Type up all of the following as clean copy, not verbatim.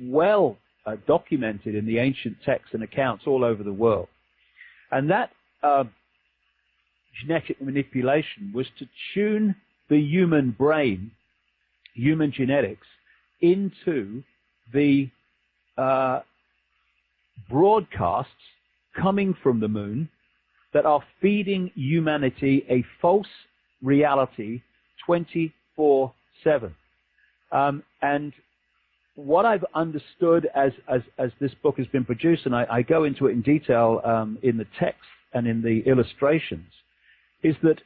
well documented in the ancient texts and accounts all over the world. And that genetic manipulation was to tune the human brain, human genetics, into the broadcasts coming from the moon that are feeding humanity a false reality 24/7. And what I've understood as this book has been produced, and I go into it in detail in the text and in the illustrations, is that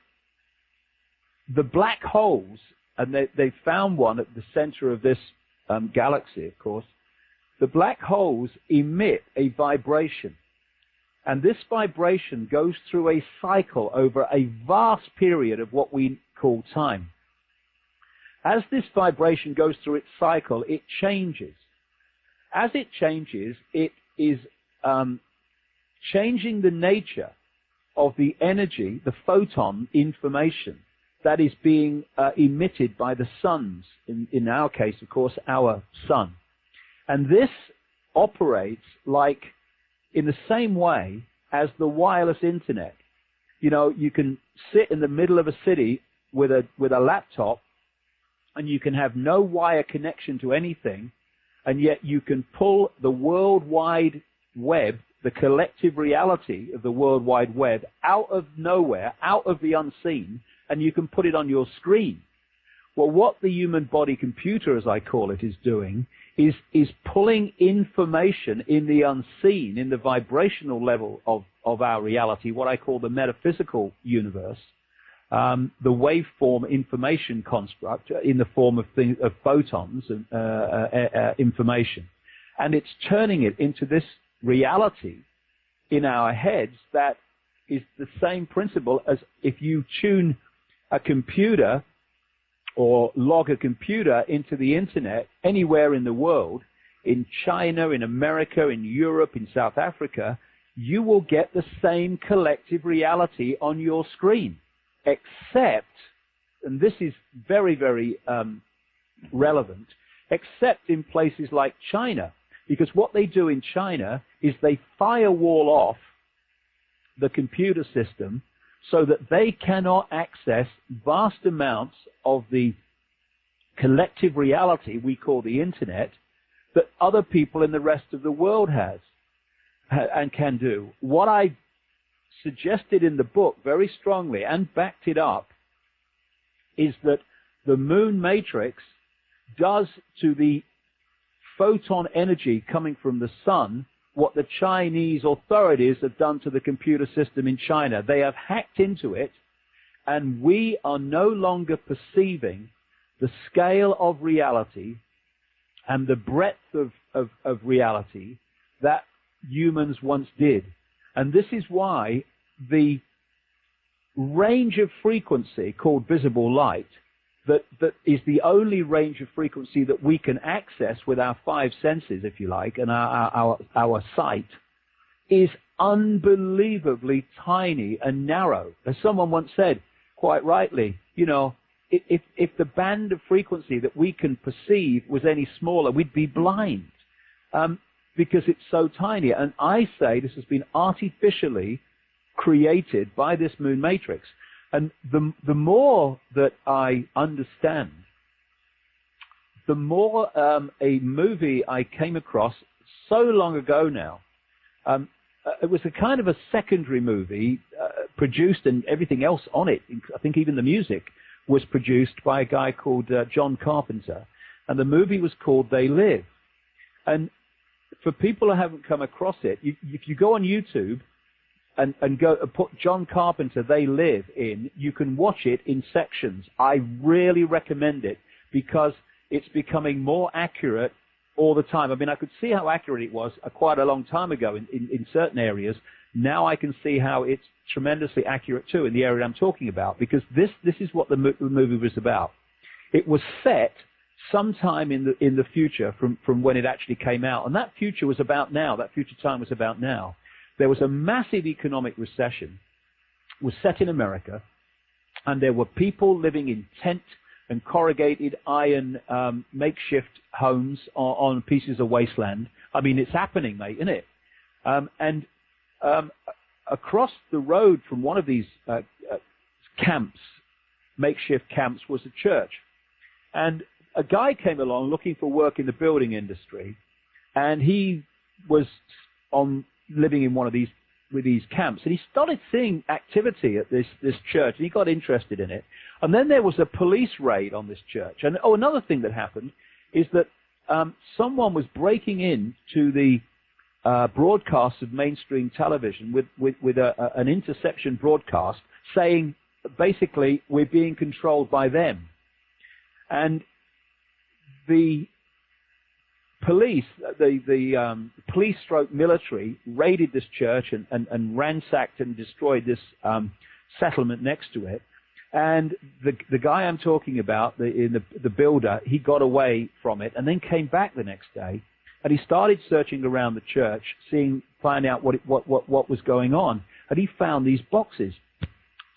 the black holes, and they found one at the center of this galaxy, of course, the black holes emit a vibration. And this vibration goes through a cycle over a vast period of what we call time. As this vibration goes through its cycle, it changes. As it changes, it is changing the nature of the energy, the photon information that is being emitted by the suns, in our case, of course, our sun. And this operates like in the same way as the wireless internet. You know, you can sit in the middle of a city with a laptop, and you can have no wire connection to anything, and yet you can pull the World Wide Web, the collective reality of the World Wide Web, out of nowhere, out of the unseen, and you can put it on your screen. Well, what the human body computer, as I call it, is doing is pulling information in the unseen, in the vibrational level of our reality, what I call the metaphysical universe, the waveform information construct in the form of photons and information. And it's turning it into this reality in our heads that is the same principle as if you tune a computer or log a computer into the internet anywhere in the world, in China, in America, in Europe, in South Africa, you will get the same collective reality on your screen. Except, and this is very, very relevant, except in places like China, because what they do in China is they firewall off the computer system so that they cannot access vast amounts of the collective reality we call the internet that other people in the rest of the world has and can do. What I suggested in the book very strongly and backed it up is that the moon matrix does to the photon energy coming from the sun what the Chinese authorities have done to the computer system in China. They have hacked into it, and we are no longer perceiving the scale of reality and the breadth of reality that humans once did. And this is why the range of frequency called visible light, that is the only range of frequency that we can access with our five senses, if you like, and our sight, is unbelievably tiny and narrow. As someone once said, quite rightly, you know, if the band of frequency that we can perceive was any smaller, we'd be blind, because it's so tiny. And I say this has been artificially created by this moon matrix. And the more that I understand, the more a movie I came across so long ago now. It was a kind of a secondary movie produced, and everything else on it, I think even the music, was produced by a guy called John Carpenter. And the movie was called They Live. And for people who haven't come across it, if you go on YouTube and go put John Carpenter, They Live in, you can watch it in sections. I really recommend it because it's becoming more accurate all the time. I mean, I could see how accurate it was quite a long time ago in certain areas. Now I can see how it's tremendously accurate too in the area I'm talking about, because this is what the movie was about. It was set sometime in the future from when it actually came out, and that future was about now. That future time was about now. There was a massive economic recession, was set in America, and there were people living in tent and corrugated iron makeshift homes on pieces of wasteland. I mean, it's happening, mate, isn't it? And across the road from one of these camps, makeshift camps, was a church. And a guy came along looking for work in the building industry, and he was living in one of these camps, and he started seeing activity at this church, and he got interested in it. And then there was a police raid on this church. And another thing that happened is that someone was breaking into the broadcasts of mainstream television with an interception broadcast saying, basically, we're being controlled by them. And the police, the police/military raided this church and ransacked and destroyed this settlement next to it. And the guy I'm talking about, the builder, he got away from it and then came back the next day, and he started searching around the church, finding out what was going on. And he found these boxes,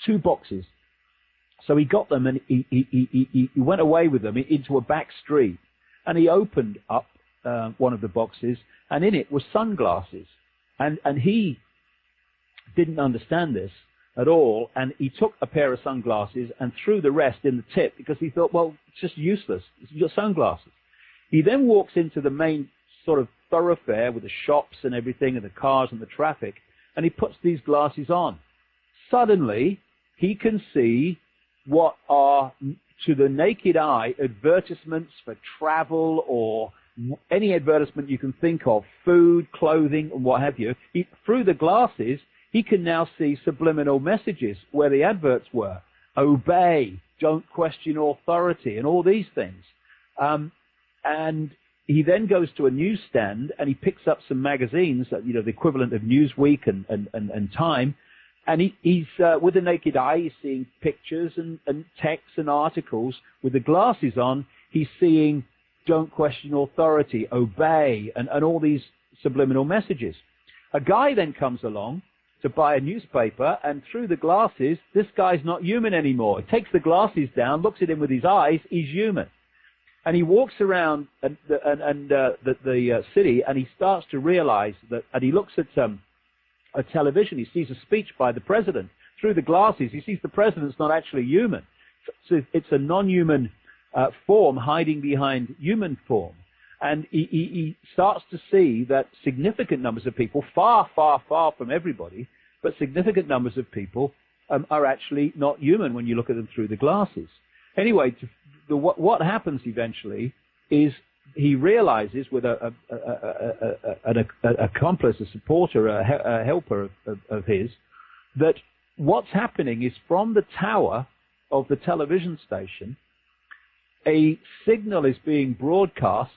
2 boxes. So he got them, and he went away with them into a back street, and he opened up one of the boxes, and in it were sunglasses. And he didn't understand this at all, and he took a pair of sunglasses and threw the rest in the tip because he thought, well, it's just useless. It's your sunglasses. He then walks into the main sort of thoroughfare with the shops and everything and the cars and the traffic, and he puts these glasses on. Suddenly, he can see what are, to the naked eye, advertisements for travel or any advertisement you can think of, food, clothing, and what have you. Through the glasses, he can now see subliminal messages where the adverts were. Obey, don't question authority, and all these things. And he then goes to a newsstand and he picks up some magazines, the equivalent of Newsweek and Time, and he's with the naked eye, he's seeing pictures and texts and articles. With the glasses on, he's seeing don't question authority, obey, and all these subliminal messages. A guy then comes along to buy a newspaper, and through the glasses, this guy's not human anymore. He takes the glasses down, looks at him with his eyes, he's human. And he walks around the city, and he starts to realize that, and he looks at a television, he sees a speech by the president. Through the glasses, he sees the president's not actually human. So it's a non-human form hiding behind human form. And he starts to see that significant numbers of people, far, far, far from everybody, but significant numbers of people are actually not human when you look at them through the glasses. Anyway, what happens eventually is he realizes with an accomplice, a supporter, a helper of his, that what's happening is from the tower of the television station, a signal is being broadcast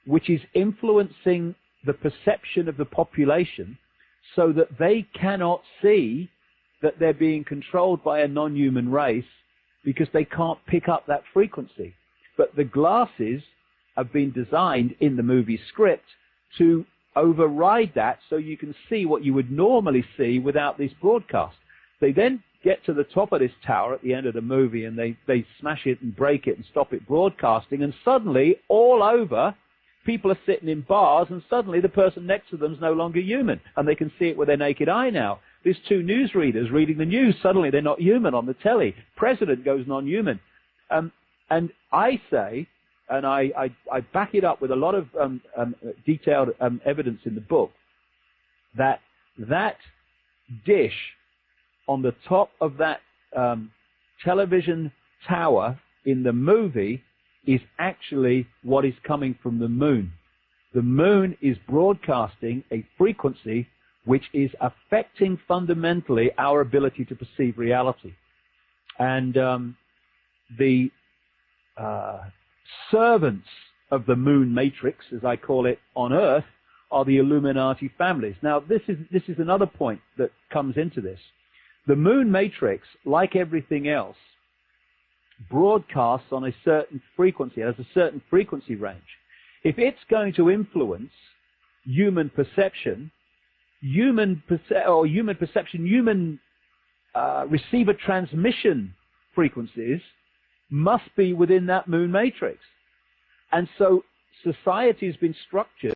which is influencing the perception of the population so that they cannot see that they're being controlled by a non-human race because they can't pick up that frequency. But the glasses have been designed in the movie script to override that so you can see what you would normally see without this broadcast. They then get to the top of this tower at the end of the movie and they smash it and break it and stop it broadcasting, and suddenly all over people are sitting in bars, and suddenly the person next to them is no longer human, and they can see it with their naked eye now. There's 2 newsreaders reading the news. Suddenly they're not human on the telly. President goes non-human. And I say, and I back it up with a lot of detailed evidence in the book, that dish on the top of that television tower in the movie is actually what is coming from the moon. The moon is broadcasting a frequency which is affecting fundamentally our ability to perceive reality. And the servants of the moon matrix, as I call it, on Earth, are the Illuminati families. Now, this is another point that comes into this. The moon matrix, like everything else, broadcasts on a certain frequency. It has a certain frequency range. If it's going to influence human perception, human receiver transmission frequencies, must be within that moon matrix. And so society has been structured